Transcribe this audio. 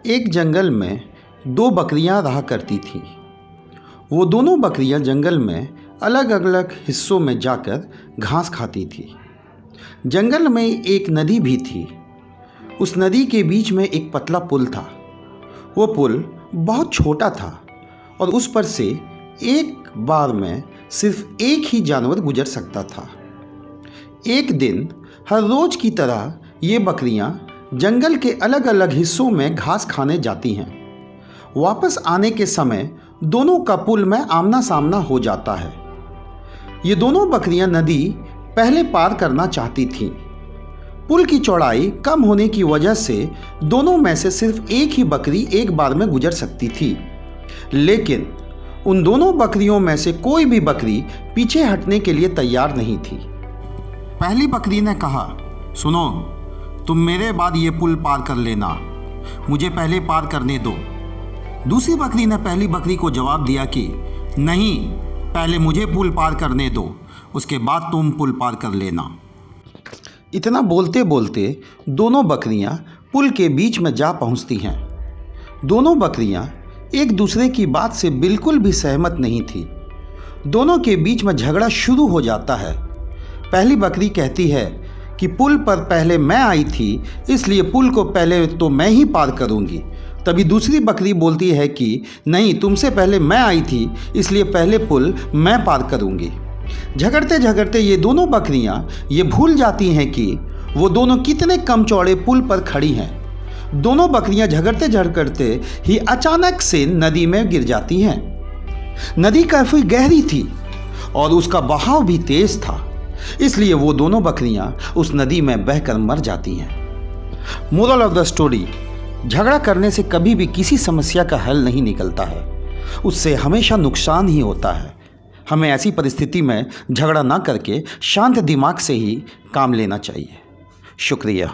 एक जंगल में दो बकरियां रहा करती थीं। वो दोनों बकरियां जंगल में अलग अलग हिस्सों में जाकर घास खाती थीं। जंगल में एक नदी भी थी। उस नदी के बीच में एक पतला पुल था। वो पुल बहुत छोटा था और उस पर से एक बार में सिर्फ एक ही जानवर गुजर सकता था। एक दिन हर रोज की तरह ये बकरियां जंगल के अलग अलग हिस्सों में घास खाने जाती हैं। वापस आने के समय दोनों का पुल में आमना सामना हो जाता है। ये दोनों बकरियां नदी पहले पार करना चाहती थीं। पुल की चौड़ाई कम होने की वजह से दोनों में से सिर्फ एक ही बकरी एक बार में गुजर सकती थी। लेकिन उन दोनों बकरियों में से कोई भी बकरी पीछे हटने के लिए तैयार नहीं थी। पहली बकरी ने कहा, सुनो, तुम मेरे बाद ये पुल पार कर लेना, मुझे पहले पार करने दो। दूसरी बकरी ने पहली बकरी को जवाब दिया कि नहीं, पहले मुझे पुल पार करने दो, उसके बाद तुम पुल पार कर लेना। इतना बोलते बोलते दोनों बकरियां पुल के बीच में जा पहुंचती हैं। दोनों बकरियां एक दूसरे की बात से बिल्कुल भी सहमत नहीं थी। दोनों के बीच में झगड़ा शुरू हो जाता है। पहली बकरी कहती है कि पुल पर पहले मैं आई थी, इसलिए पुल को पहले तो मैं ही पार करूंगी। तभी दूसरी बकरी बोलती है कि नहीं, तुमसे पहले मैं आई थी, इसलिए पहले पुल मैं पार करूंगी। झगड़ते झगड़ते ये दोनों बकरियां ये भूल जाती हैं कि वो दोनों कितने कम चौड़े पुल पर खड़ी हैं। दोनों बकरियां झगड़ते झगड़ते ही अचानक से नदी में गिर जाती हैं। नदी काफ़ी गहरी थी और उसका बहाव भी तेज था, इसलिए वो दोनों बकरियां उस नदी में बहकर मर जाती हैं। मोरल ऑफ द स्टोरी, झगड़ा करने से कभी भी किसी समस्या का हल नहीं निकलता है, उससे हमेशा नुकसान ही होता है। हमें ऐसी परिस्थिति में झगड़ा ना करके शांत दिमाग से ही काम लेना चाहिए। शुक्रिया।